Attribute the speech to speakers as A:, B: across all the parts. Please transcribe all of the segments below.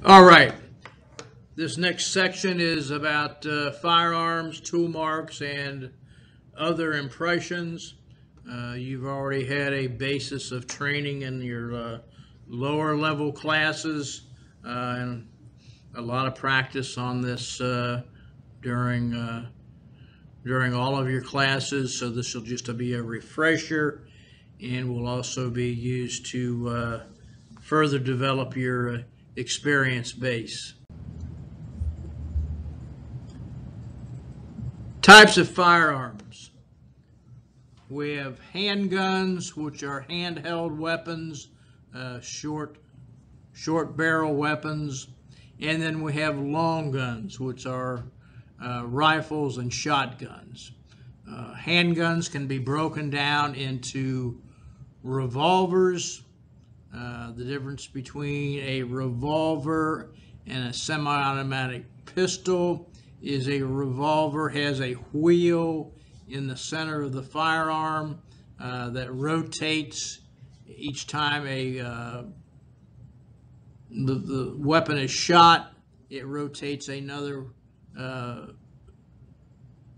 A: All right, this next section is about firearms, tool marks, and other impressions. You've already had a basis of training in your lower level classes and a lot of practice on this during all of your classes. So this will just be a refresher and will also be used to further develop your experience base. Types of firearms. We have handguns, which are handheld weapons, short barrel weapons, and then we have long guns, which are rifles and shotguns. Handguns can be broken down into revolvers. The difference between a revolver and a semi-automatic pistol is a revolver has a wheel in the center of the firearm that rotates each time the weapon is shot. It rotates another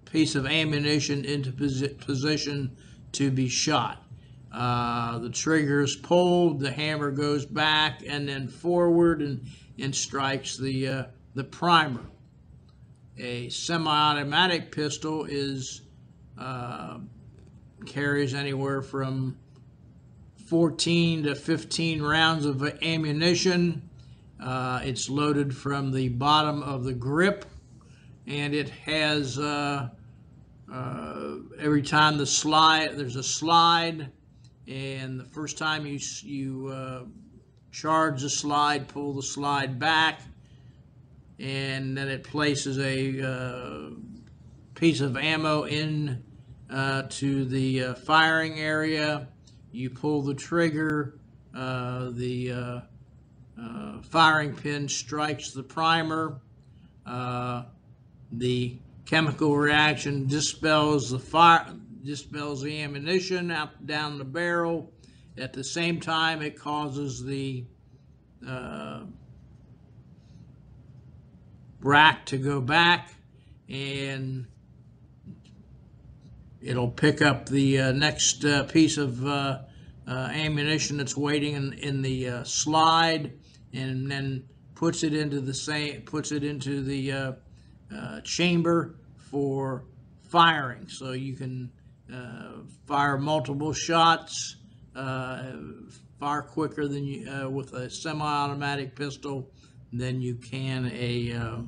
A: piece of ammunition into position to be shot. The trigger is pulled, the hammer goes back and then forward and strikes the primer. A semi-automatic pistol carries anywhere from 14 to 15 rounds of ammunition. It's loaded from the bottom of the grip, and it has every time there's a slide, and the first time you charge the slide, pull the slide back, and then it places a piece of ammo in to the firing area. You pull the trigger, the firing pin strikes the primer. The chemical reaction dispels the ammunition down the barrel. At the same time, it causes the rack to go back, and it'll pick up the next piece of ammunition that's waiting in the slide, and then puts it into the chamber for firing. So you can fire multiple shots far quicker than with a semi-automatic pistol than you can a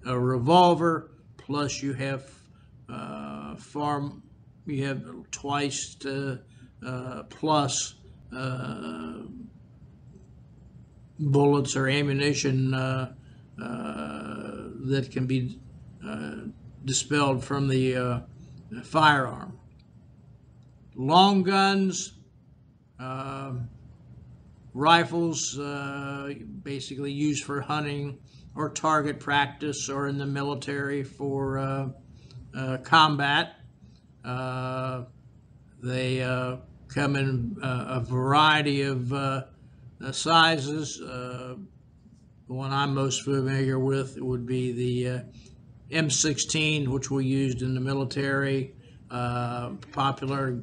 A: revolver. Plus, you have twice plus bullets or ammunition that can be dispelled from the firearm. Long guns, rifles, basically used for hunting or target practice, or in the military for combat. They come in a variety of sizes. The one I'm most familiar with would be the M16, which we used in the military. Popular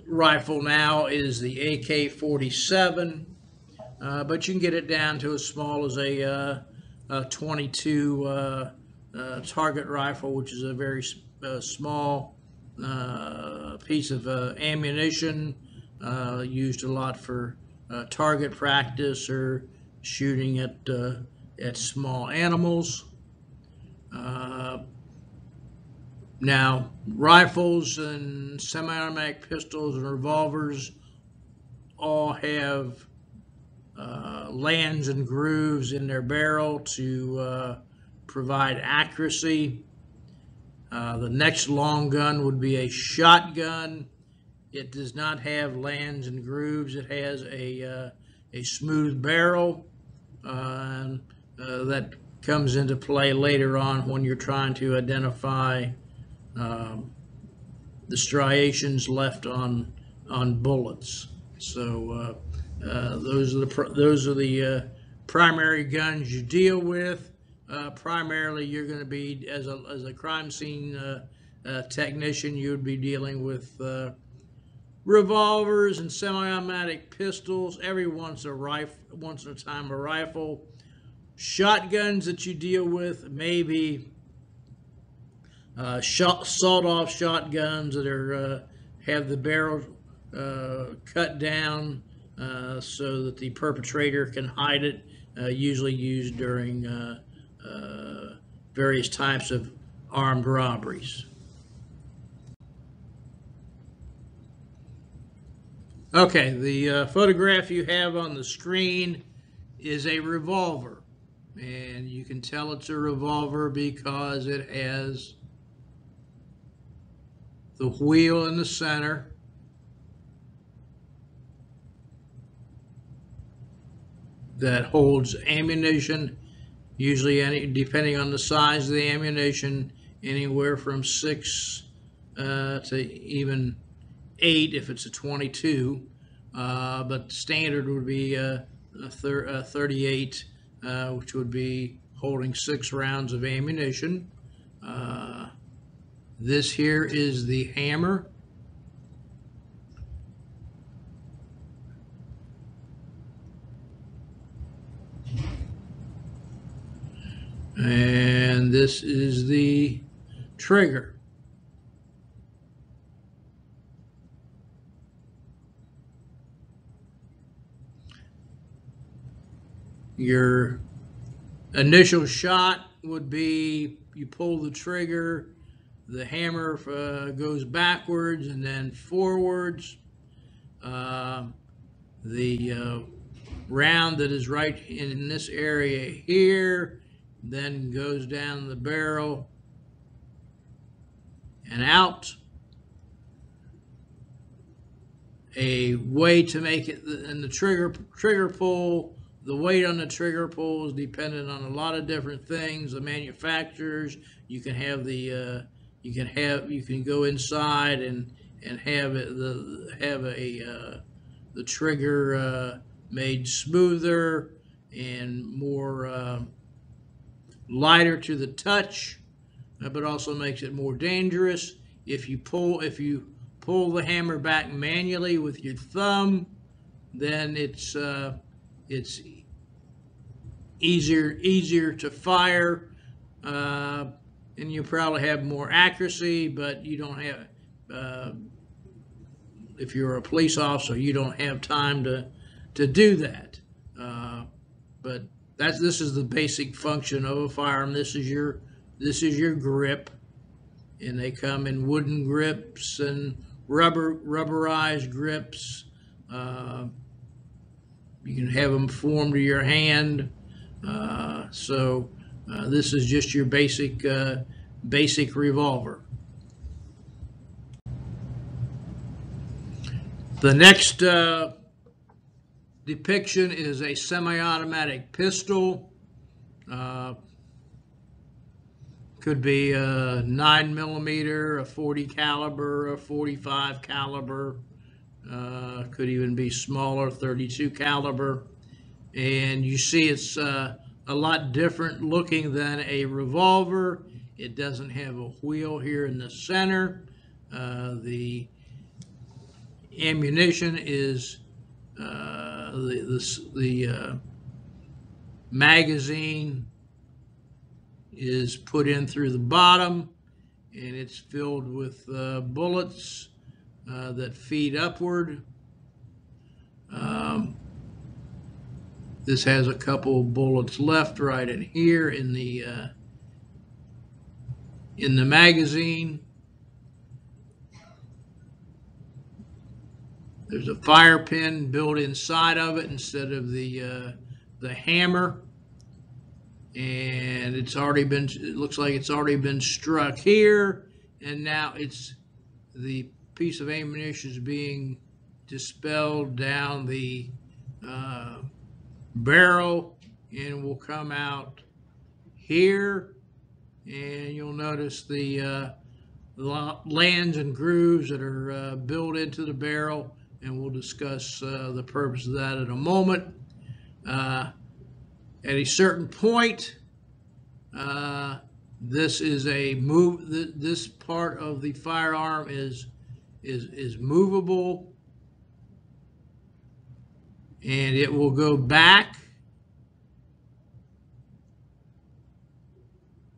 A: rifle now is the AK-47, but you can get it down to as small as a 22 target rifle, which is a very small piece of ammunition, used a lot for target practice or shooting at small animals. Now, rifles and semi-automatic pistols and revolvers all have lands and grooves in their barrel to provide accuracy. The next long gun would be a shotgun. It does not have lands and grooves. It has a smooth barrel that comes into play later on when you're trying to identify the striations left on bullets. So those are the primary guns you deal with. Primarily, you're going to be, as a crime scene technician, you would be dealing with revolvers and semi-automatic pistols. Every once in a time, a rifle. Shotguns that you deal with, maybe sawed-off shotguns that are have the barrel cut down so that the perpetrator can hide it. Usually used during various types of armed robberies. Okay, the photograph you have on the screen is a revolver, and you can tell it's a revolver because it has the wheel in the center, that holds ammunition, usually depending on the size of the ammunition, anywhere from 6 to even 8 if it's a 22, but standard would be a 38, which would be holding 6 rounds of ammunition. This here is the hammer. And this is the trigger. Your initial shot would be you pull the trigger, the hammer goes backwards and then forwards. The round that is right in this area here then goes down the barrel and out. A way to make it, and the trigger pull, the weight on the trigger pull is dependent on a lot of different things. The manufacturers, you can have the you can go inside and have it the trigger made smoother and more lighter to the touch, but also makes it more dangerous. If you pull the hammer back manually with your thumb, then it's easier to fire, and you probably have more accuracy, but you don't have, if you're a police officer, you don't have time to do that. But this is the basic function of a firearm. This is your grip, and they come in wooden grips and rubberized grips. You can have them formed to your hand. This is just your basic revolver. The next depiction is a semi-automatic pistol. Could be a 9mm, a 40 caliber, a 45 caliber. Could even be smaller, 32 caliber. And you see it's a lot different looking than a revolver. It doesn't have a wheel here in the center. The ammunition is the magazine is put in through the bottom, and it's filled with bullets that feed upward. This has a couple of bullets left right in here in the magazine. There's a fire pin built inside of it instead of the hammer, and it looks like it's already been struck here, and now the piece of ammunition is being dispelled down the barrel and will come out here, and you'll notice the lands and grooves that are built into the barrel, and we'll discuss the purpose of that in a moment. At a certain point, this is a move. This part of the firearm is movable, and it will go back.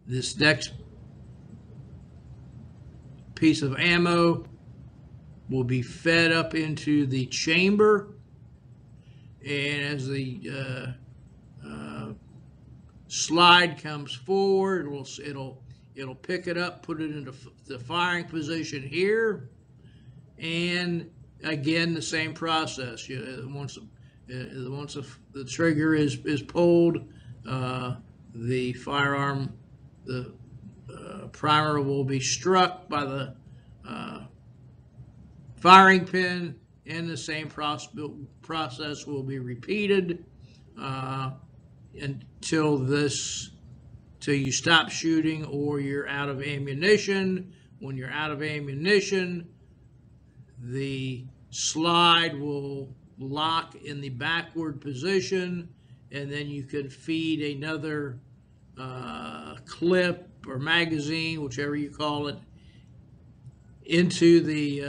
A: This next piece of ammo will be fed up into the chamber, and as the slide comes forward, it'll pick it up, put it into the firing position here, and again the same process. Once the trigger is pulled, the firearm, the primer will be struck by the firing pin, and the same process will be repeated until you stop shooting or you're out of ammunition. When you're out of ammunition, the slide will lock in the backward position, and then you can feed another clip or magazine, whichever you call it, into the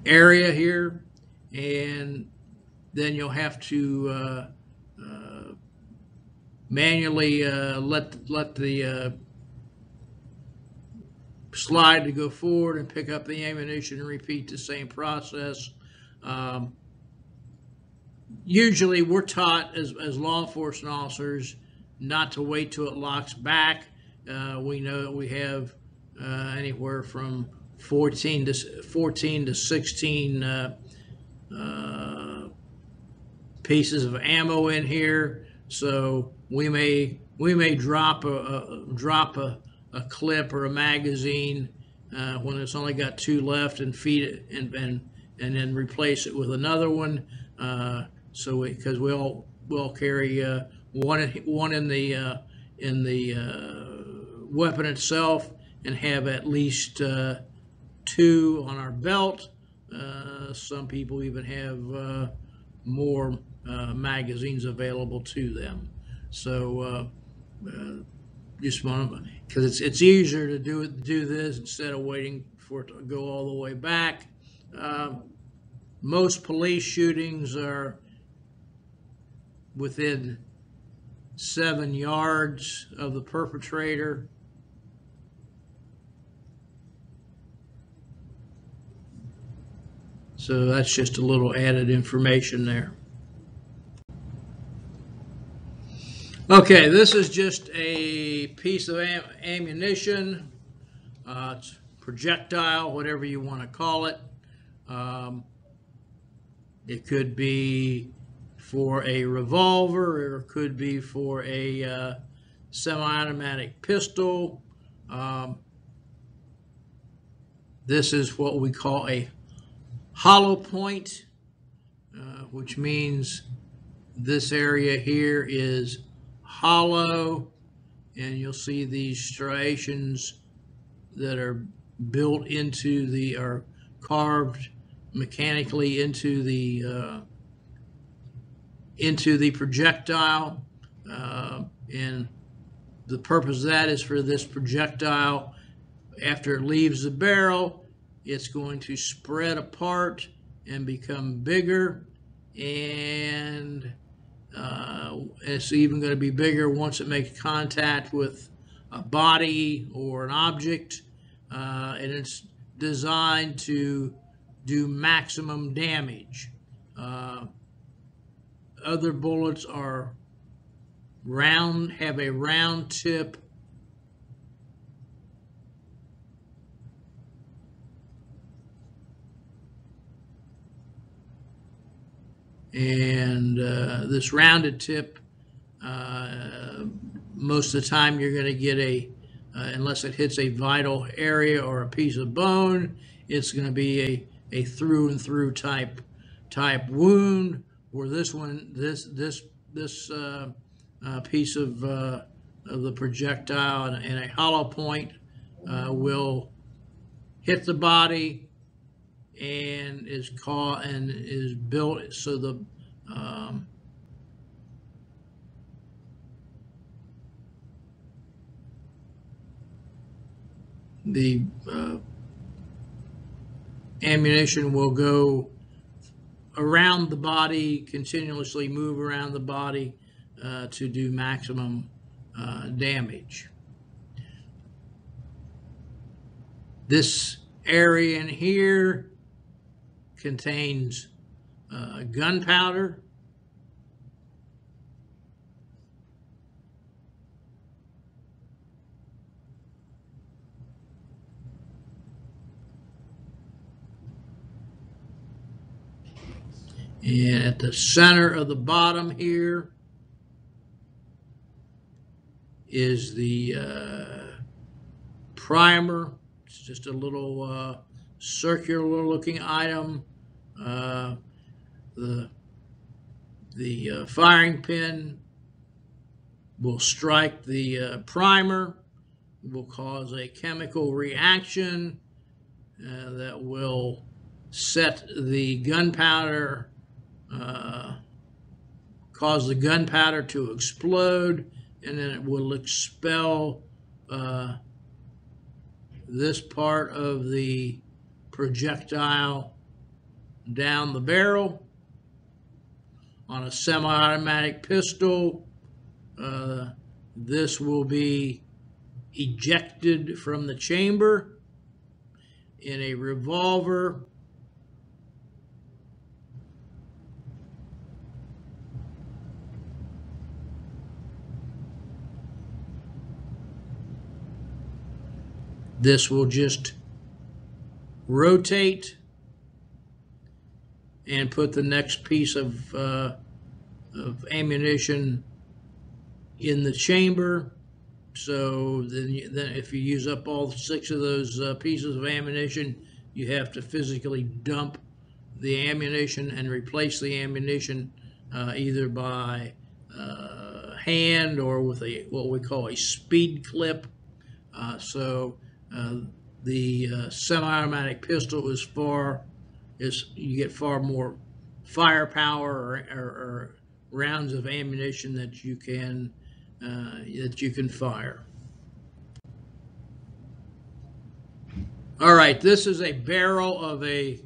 A: area here, and then you'll have to manually let the slide to go forward and pick up the ammunition and repeat the same process. Usually we're taught as law enforcement officers not to wait till it locks back. We know that we have anywhere from 14 to 16 pieces of ammo in here, so we may drop a clip or a magazine when it's only got 2 left, and feed it and then replace it with another one. So because we'll carry one in the weapon itself, and have at least 2 on our belt. Some people even have more magazines available to them. So just want to, because it's easier to do this instead of waiting for it to go all the way back. Most police shootings are within 7 yards of the perpetrator. So that's just a little added information there. Okay, this is just a piece of ammunition. It's projectile, whatever you want to call it. It could be for a revolver, or it could be for a semi-automatic pistol. This is what we call a hollow point, which means this area here is hollow, and you'll see these striations that are built into the, are carved mechanically into the projectile, and the purpose of that is for this projectile, after it leaves the barrel, it's going to spread apart and become bigger, and it's even going to be bigger once it makes contact with a body or an object, and it's designed to do maximum damage. Other bullets are round, have a round tip, and this rounded tip, most of the time you're going to get a, unless it hits a vital area or a piece of bone, it's going to be a through and through type wound. Where this one, this piece of the projectile and a hollow point will hit the body, and is built so the ammunition will go around the body, continuously move around the body to do maximum damage. This area in here contains gunpowder. And at the center of the bottom here is the primer. It's just a little circular looking item. The firing pin will strike the primer, will cause a chemical reaction that will set the gunpowder, cause the gunpowder to explode, and then it will expel this part of the projectile down the barrel. On a semi-automatic pistol, this will be ejected from the chamber. In a revolver, this will just rotate and put the next piece of ammunition in the chamber. So then if you use up all 6 of those pieces of ammunition, you have to physically dump the ammunition and replace the ammunition either by hand or with what we call a speed clip. The semi-automatic pistol you get far more firepower or rounds of ammunition that you can fire. All right, this is a barrel of a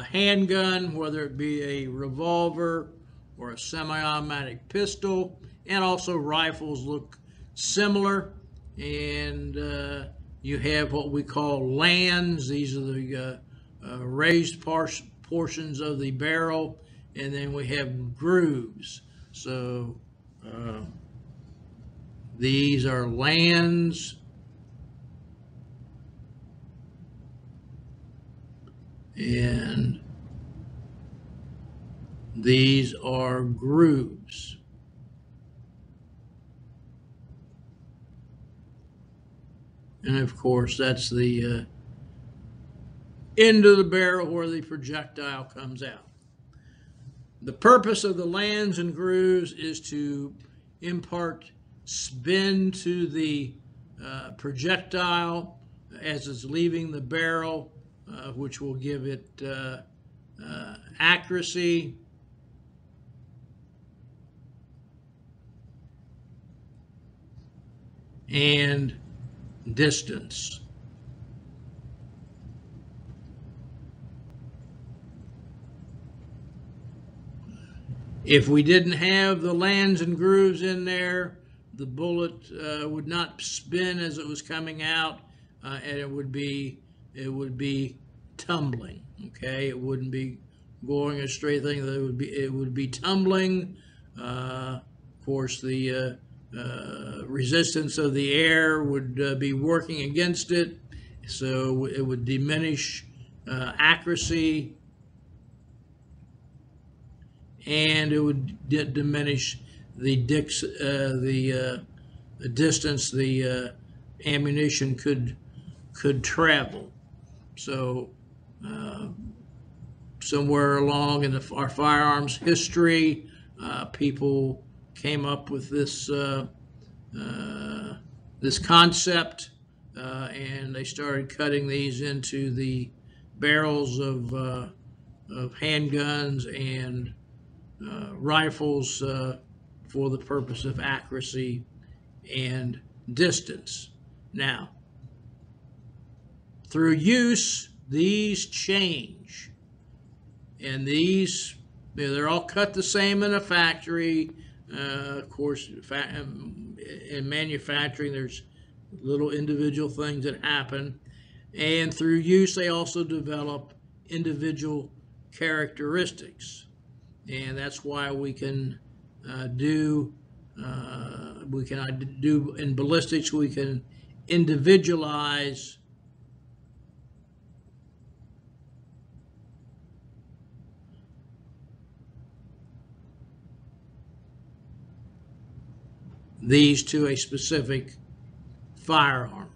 A: handgun, whether it be a revolver or a semi-automatic pistol, and also rifles look similar. And you have what we call lands. These are the raised portions of the barrel, and then we have grooves. So these are lands, and these are grooves. And of course, that's the end of the barrel where the projectile comes out. The purpose of the lands and grooves is to impart spin to the projectile as it's leaving the barrel, which will give it accuracy. And distance. If we didn't have the lands and grooves in there, the bullet would not spin as it was coming out, and it would be tumbling. Okay, it wouldn't be going a straight thing. It would be tumbling. Of course, the resistance of the air would be working against it, so it would diminish accuracy, and it would diminish the distance the ammunition could travel. So somewhere along in our firearms history, people came up with this this concept, and they started cutting these into the barrels of handguns and rifles for the purpose of accuracy and distance. Now, through use, these change, and these, they're all cut the same in a factory. Of course, in manufacturing, there's little individual things that happen, and through use, they also develop individual characteristics, and that's why we can do in ballistics, we can individualize these to a specific firearm.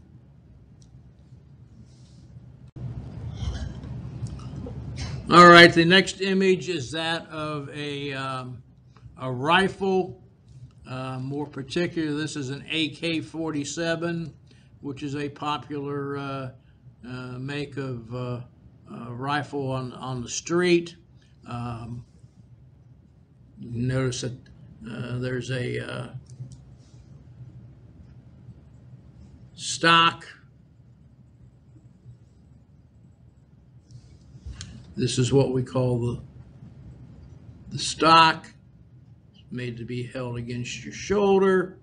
A: All right, the next image is that of a rifle. More particular, this is an AK-47, which is a popular make of rifle on the street. Notice that there's a stock. This is what we call the stock. It's made to be held against your shoulder.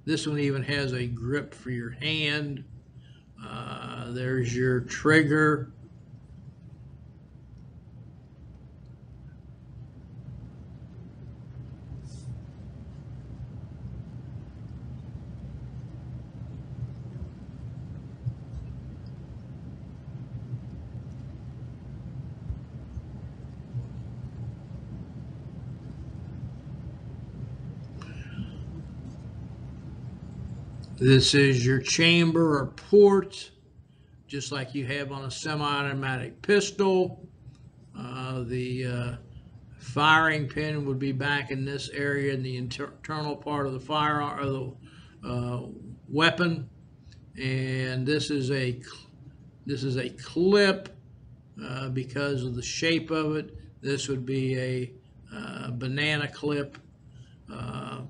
A: This one even has a grip for your hand. There's your trigger. This is your chamber or port, just like you have on a semi-automatic pistol. The firing pin would be back in this area in the internal part of the firearm or the weapon, and this is a clip because of the shape of it. This would be a banana clip.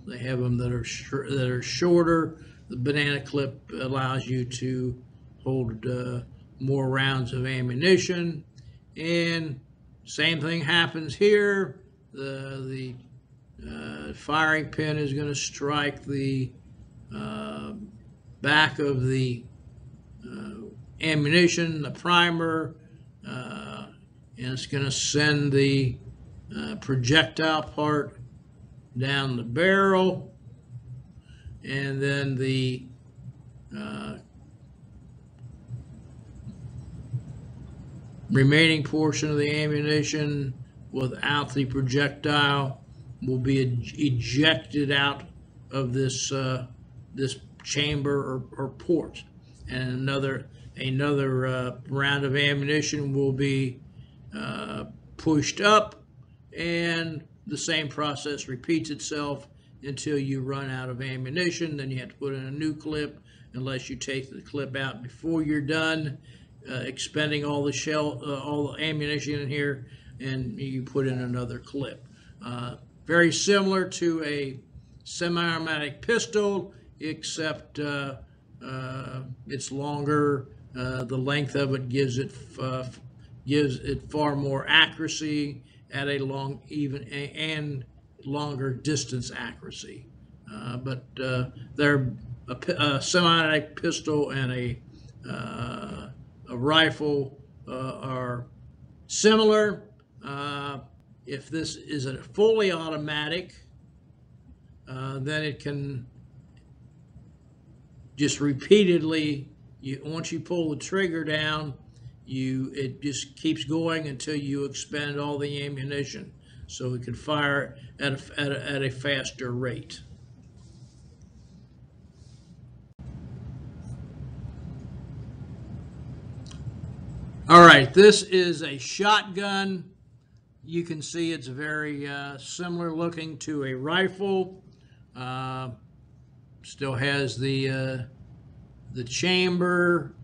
A: They have them that are shorter. The banana clip allows you to hold more rounds of ammunition, and same thing happens here. The firing pin is going to strike the back of the ammunition, the primer, and it's going to send the projectile part down the barrel, and then the remaining portion of the ammunition without the projectile will be ejected out of this this chamber or port, and another round of ammunition will be pushed up, and the same process repeats itself until you run out of ammunition. Then you have to put in a new clip, unless you take the clip out before you're done expending all the ammunition in here, and you put in another clip. Very similar to a semi-automatic pistol, except it's longer. The length of it gives it far more accuracy at a and longer distance accuracy. But they're a semi-automatic pistol and a rifle are similar. If this is a fully automatic, then it can just repeatedly, once you pull the trigger down, it just keeps going until you expend all the ammunition, so it can fire at a faster rate. All right, this is a shotgun. You can see it's very similar looking to a rifle. Still has the chamber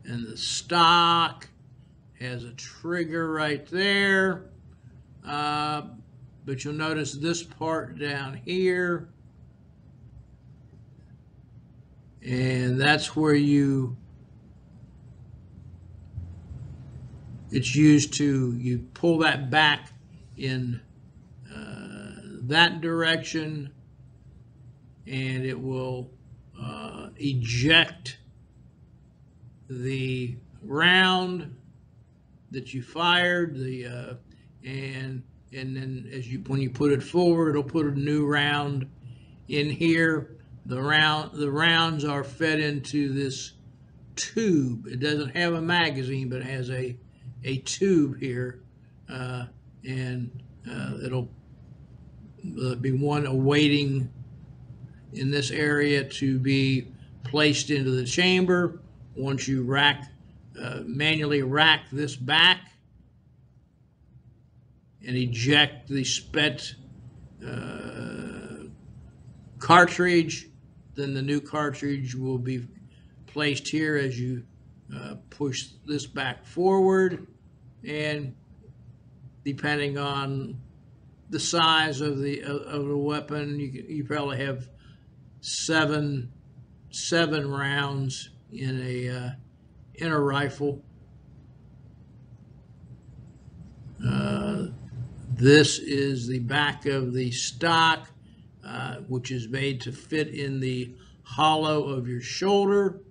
A: And the stock has a trigger right there. But you'll notice this part down here, and that's where it's used to, you pull that back in that direction, and it will eject the round that you fired, and then when you put it forward, it'll put a new round in here. The rounds are fed into this tube. It doesn't have a magazine, but it has a tube here, and it'll be one awaiting in this area to be placed into the chamber. Once you manually rack this back and eject the spent cartridge, then the new cartridge will be placed here as you push this back forward, and depending on the size of the weapon, you probably have seven rounds in a rifle. This is the back of the stock, which is made to fit in the hollow of your shoulder.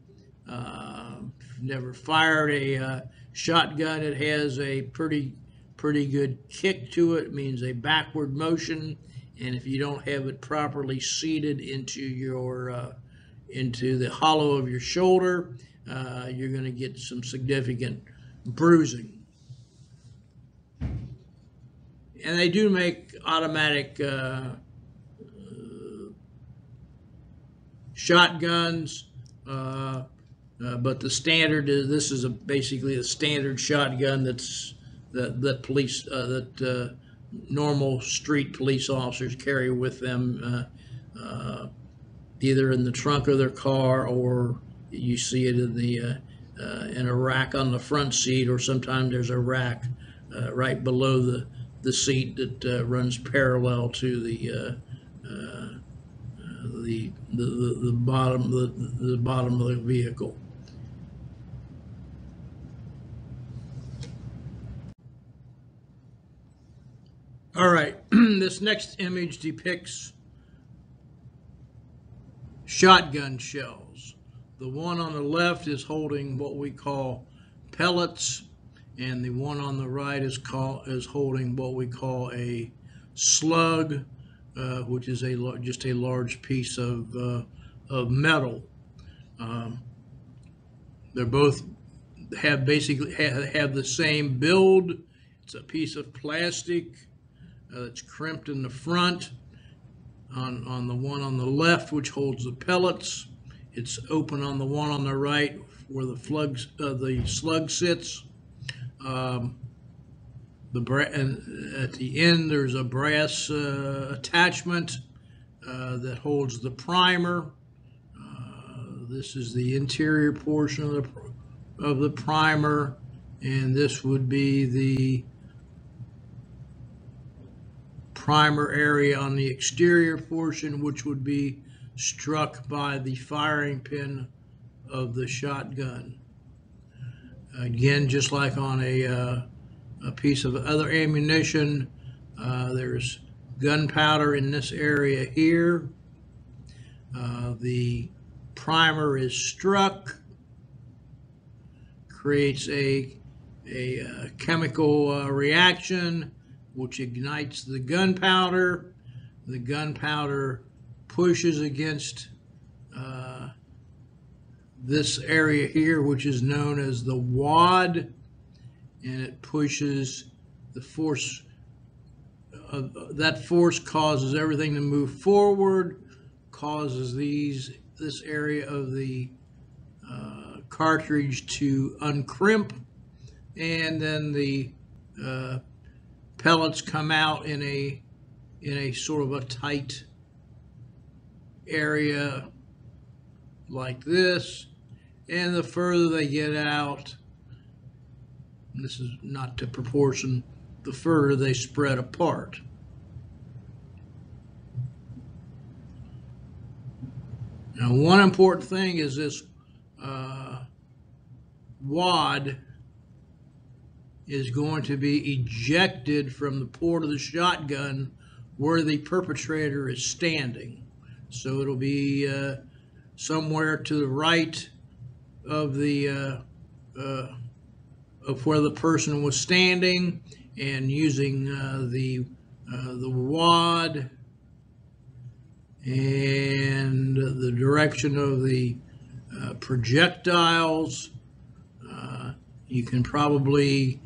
A: If you've never fired a shotgun, it has a pretty good kick to it. It means a backward motion, and if you don't have it properly seated into the hollow of your shoulder, you're going to get some significant bruising. And they do make automatic shotguns, but the standard is, this is basically a standard shotgun that normal street police officers carry with them, either in the trunk of their car, or you see it in a rack on the front seat, or sometimes there's a rack right below the seat that runs parallel to the bottom of the vehicle. All right, this next image depicts shotgun shells. The one on the left is holding what we call pellets, and the one on the right is holding what we call a slug, which is just a large piece of metal. They both have the same build. It's a piece of plastic that's crimped in the front. On the one on the left, which holds the pellets, it's open on the one on the right where the slug sits. And at the end, there's a brass attachment that holds the primer. This is the interior portion of the primer, and this would be the primer area on the exterior portion, which would be struck by the firing pin of the shotgun. Again, just like on a piece of other ammunition, there's gunpowder in this area here. The primer is struck, creates a chemical reaction which ignites the gunpowder. The gunpowder pushes against this area here, which is known as the wad, and it pushes the force. That force causes everything to move forward, causes this area of the cartridge to uncrimp, and then the pellets come out in a sort of a tight area like this, and the further they get out, this is not to proportion, the further they spread apart. Now, one important thing is this wad is going to be ejected from the port of the shotgun where the perpetrator is standing. So it'll be somewhere to the right of the of where the person was standing, and using the wad and the direction of the projectiles, you can probably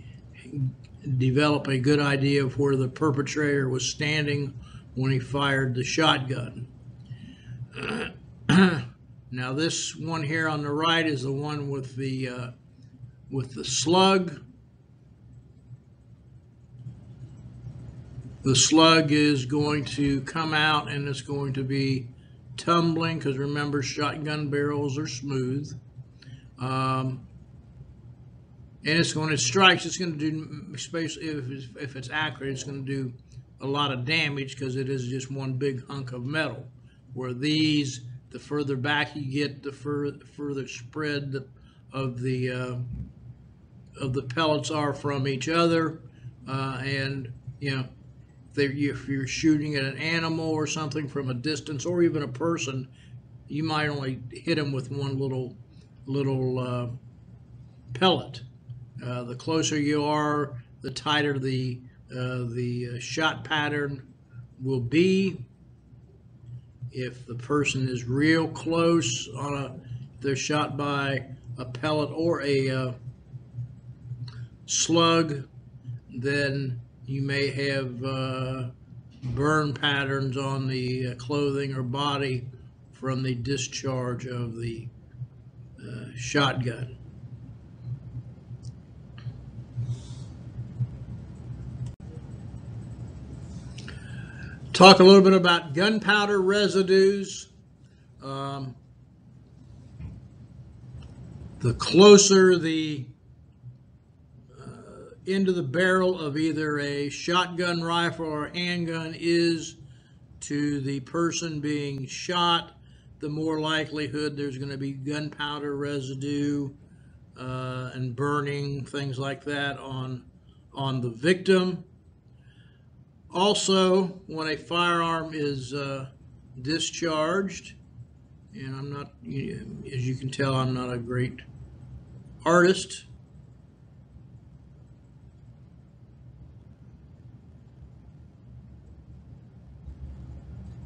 A: develop a good idea of where the perpetrator was standing when he fired the shotgun. Now, this one here on the right is the one with the slug. The slug is going to come out and it's going to be tumbling, because remember, shotgun barrels are smooth. And it's when it strikes, it's going to do, if it's accurate, it's going to do a lot of damage, because it is just one big hunk of metal. Where these, the further back you get, the further spread of the pellets are from each other, and you know, if you're shooting at an animal or something from a distance, or even a person, you might only hit them with one little pellet. The closer you are, the tighter the shot pattern will be. If the person is real close they're shot by a pellet or a slug, then you may have burn patterns on the clothing or body from the discharge of the shotgun. Talk a little bit about gunpowder residues. The closer the end of the barrel of either a shotgun rifle or a handgun is to the person being shot, the more likelihood there's going to be gunpowder residue and burning, things like that on the victim. Also, when a firearm is discharged, and I'm not, as you can tell, I'm not a great artist.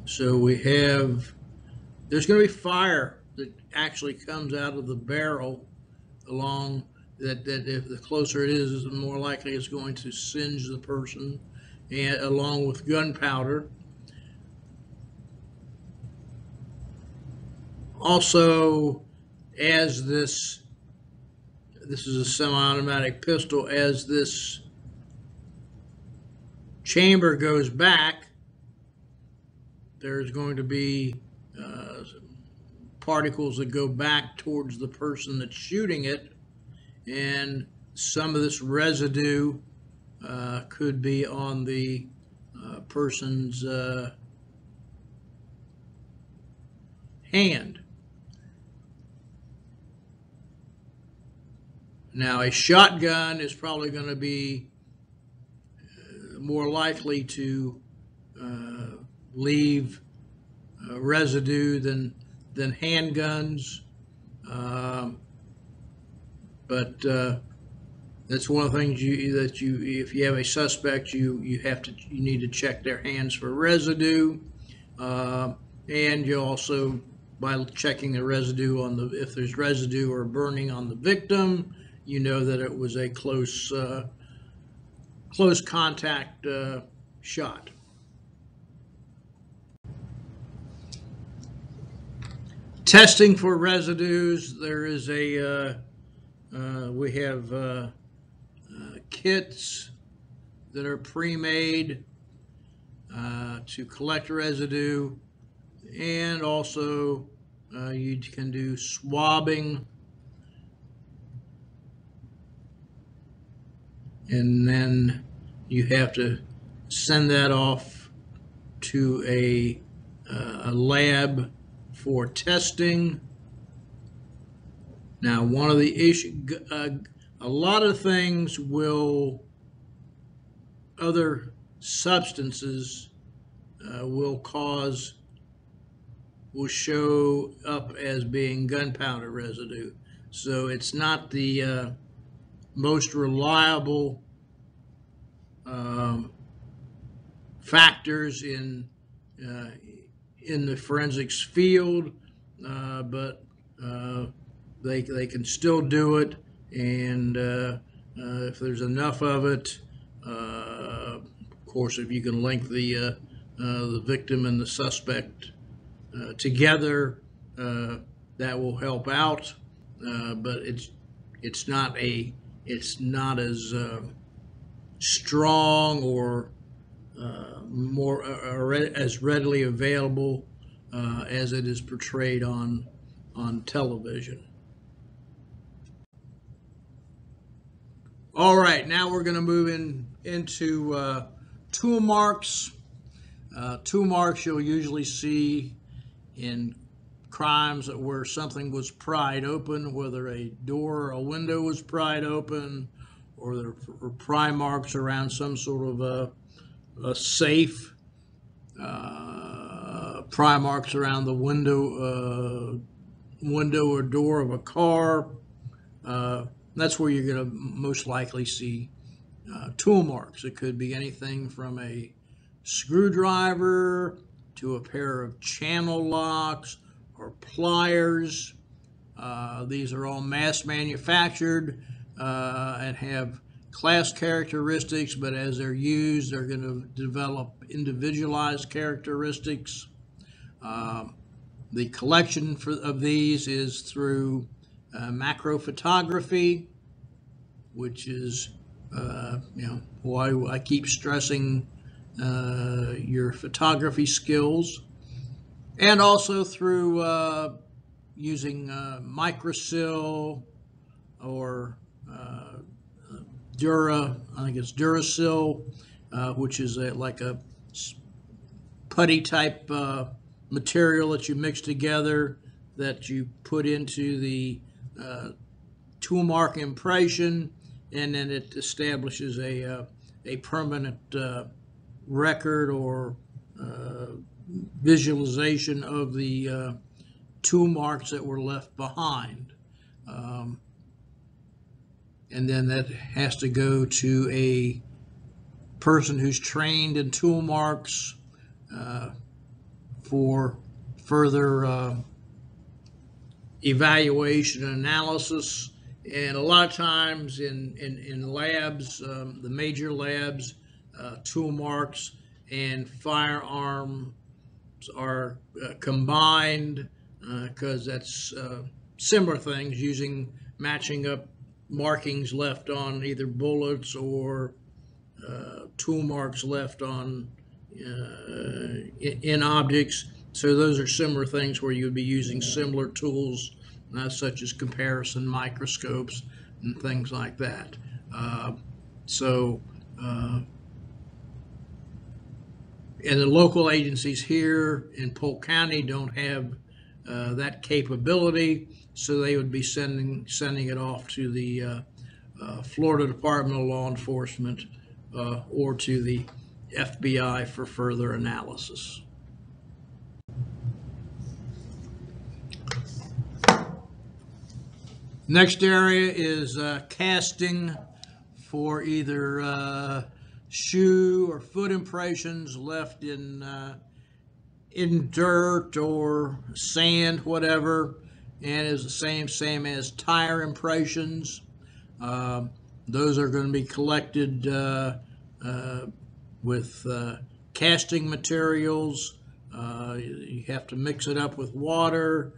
A: So there's going to be fire that actually comes out of the barrel along that if the closer it is, the more likely it's going to singe the person, and along with gunpowder. Also, as this is a semi-automatic pistol, as this chamber goes back, there's going to be particles that go back towards the person that's shooting it, and some of this residue could be on the person's hand. Now, a shotgun is probably going to be more likely to leave residue than handguns, but that's one of the things if you have a suspect, you need to check their hands for residue, and you also, by checking the residue if there's residue or burning on the victim, you know that it was a close contact shot. Testing for residues, there is we have kits that are pre-made to collect residue, and also you can do swabbing and then you have to send that off to a lab for testing. Now, one of the a lot of things other substances will show up as being gunpowder residue. So it's not the most reliable factors in the forensics field, but they can still do it, and if there's enough of it, of course, if you can link the victim and the suspect together, that will help out. But it's not as strong or more as readily available as it is portrayed on television. All right, now we're going to move into tool marks. Tool marks you'll usually see in crimes where something was pried open, whether a door or a window was pried open, or there were pry marks around some sort of a safe, pry marks around the window or door of a car. That's where you're going to most likely see tool marks. It could be anything from a screwdriver to a pair of channel locks or pliers. These are all mass manufactured and have class characteristics, but as they're used, they're going to develop individualized characteristics. The collection of these is through macro photography, which is why I keep stressing your photography skills, and also through using microsil or I think it's Duracil, which is like a putty type material that you mix together that you put into the tool mark impression, and then it establishes a permanent record or visualization of the tool marks that were left behind. And then that has to go to a person who's trained in tool marks for further evaluation and analysis. And a lot of times in labs, the major labs, tool marks and firearms are combined because that's similar things, matching up markings left on either bullets or tool marks left on in objects. So those are similar things where you would be using similar tools such as comparison microscopes and things like that. And the local agencies here in Polk County don't have that capability, so they would be sending it off to the Florida Department of Law Enforcement or to the FBI for further analysis. Next area is casting for either shoe or foot impressions left in dirt or sand, whatever, and is the same as tire impressions. Those are going to be collected with casting materials. You have to mix it up with water.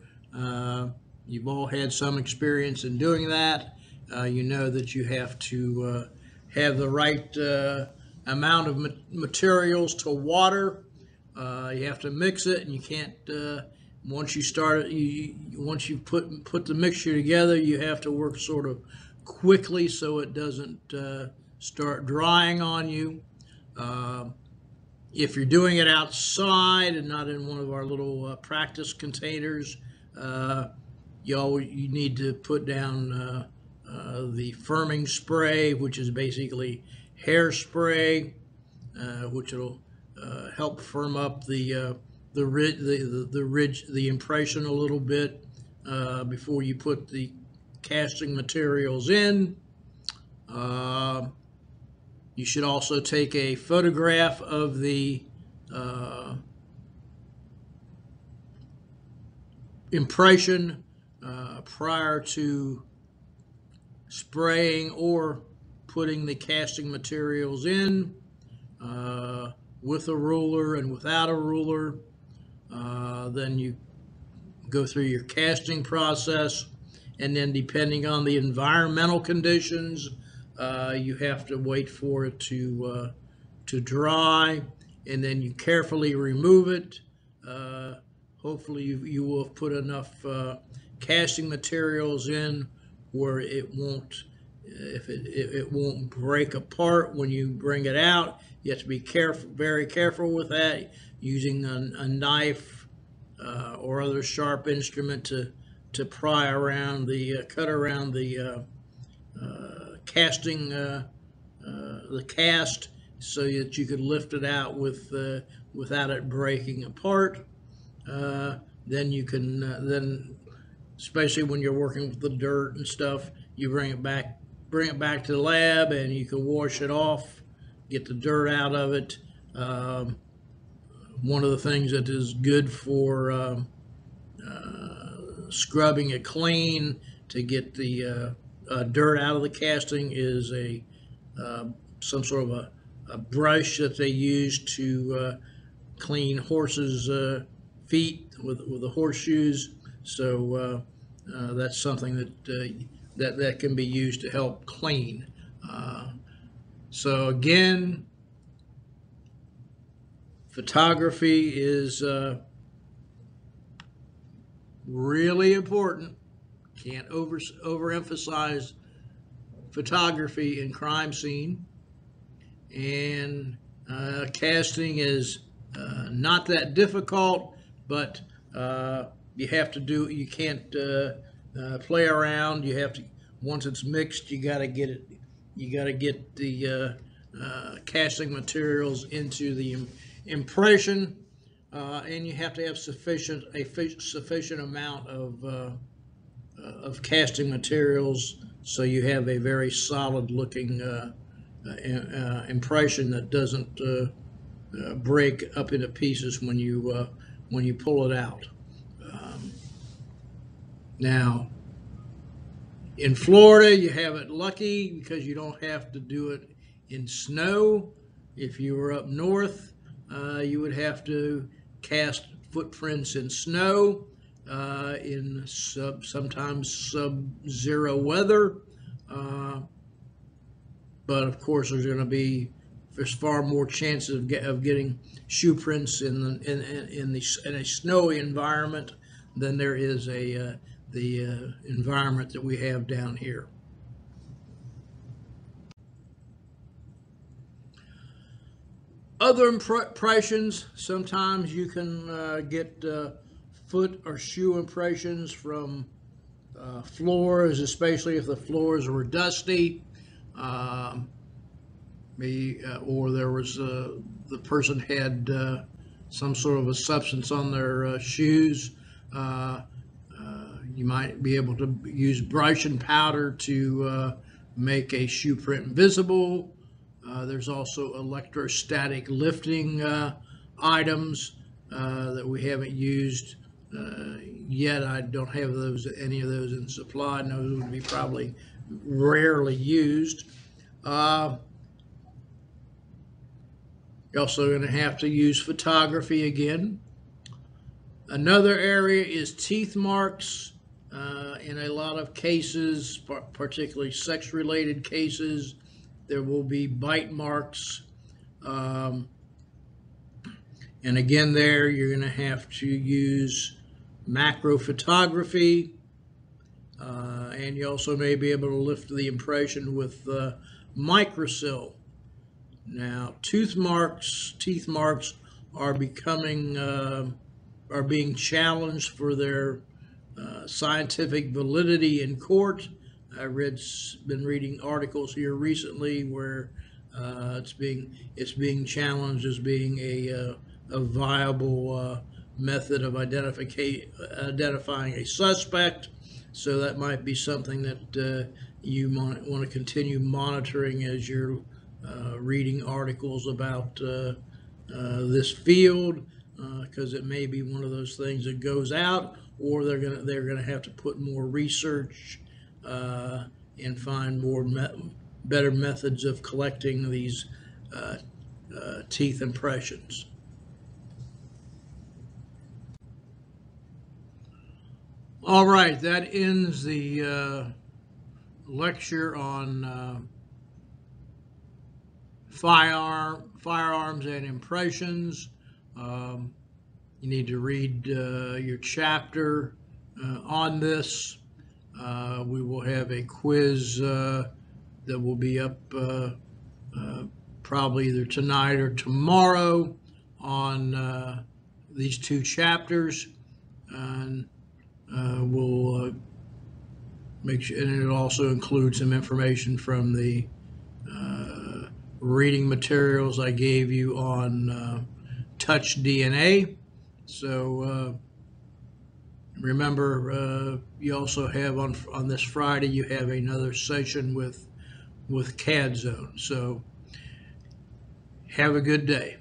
A: You've all had some experience in doing that. You know that you have to have the right amount of materials to water. You have to mix it, and you can't. Once you start it, once you put the mixture together, you have to work sort of quickly so it doesn't start drying on you. If you're doing it outside and not in one of our little practice containers, you need to put down the firming spray, which is basically hairspray, which will help firm up the impression a little bit before you put the casting materials in. You should also take a photograph of the impression prior to spraying or putting the casting materials in, with a ruler and without a ruler. Then you go through your casting process, and then depending on the environmental conditions, you have to wait for it to dry, and then you carefully remove it. Hopefully you will have put enough casting materials in where it won't, it won't break apart when you bring it out. You have to be careful, very careful with that, using a knife or other sharp instrument to pry around cut around the casting, the cast, so that you could lift it out without it breaking apart. Then you can, especially when you're working with the dirt and stuff, you bring it back to the lab, and you can wash it off, get the dirt out of it. One of the things that is good for scrubbing it clean to get the dirt out of the casting is some sort of a brush that they use to clean horses' feet with the horseshoes. So that's something that can be used to help clean. So again, photography is really important. Can't overemphasize photography in crime scene. And casting is not that difficult, but you have to do, you can't play around. You have to, once it's mixed, you got to get it, you got to get the casting materials into the impression, and you have to have a sufficient amount of casting materials, so you have a very solid looking impression that doesn't break up into pieces when you pull it out. Now, in Florida, you have it lucky because you don't have to do it in snow. If you were up north, you would have to cast footprints in snow, in sometimes sub-zero weather. But of course, there's far more chances of getting shoe prints in a snowy environment than there is the environment that we have down here. Other impressions, sometimes you can get foot or shoe impressions from floors, especially if the floors were dusty, or there was the person had some sort of a substance on their shoes. You might be able to use brush and powder to make a shoe print visible. There's also electrostatic lifting items that we haven't used yet. I don't have any of those in supply, and those would be probably rarely used. You're also going to have to use photography again. Another area is teeth marks. In a lot of cases, particularly sex-related cases, there will be bite marks. And again, there you're going to have to use macro photography. And you also may be able to lift the impression with microcil. Now, teeth marks are are being challenged for their scientific validity in court. Been reading articles here recently where it's being challenged as being a viable method of identifying a suspect. So that might be something that you might want to continue monitoring as you're reading articles about this field, because it may be one of those things that goes out, or they're gonna have to put more research and find better methods of collecting these teeth impressions. All right, that ends the lecture on firearms and impressions. You need to read your chapter on this. We will have a quiz that will be up probably either tonight or tomorrow on these two chapters, and we'll make sure, and it also includes some information from the reading materials I gave you on touch DNA. So remember, you also have on this Friday, you have another session with CAD Zone. So have a good day.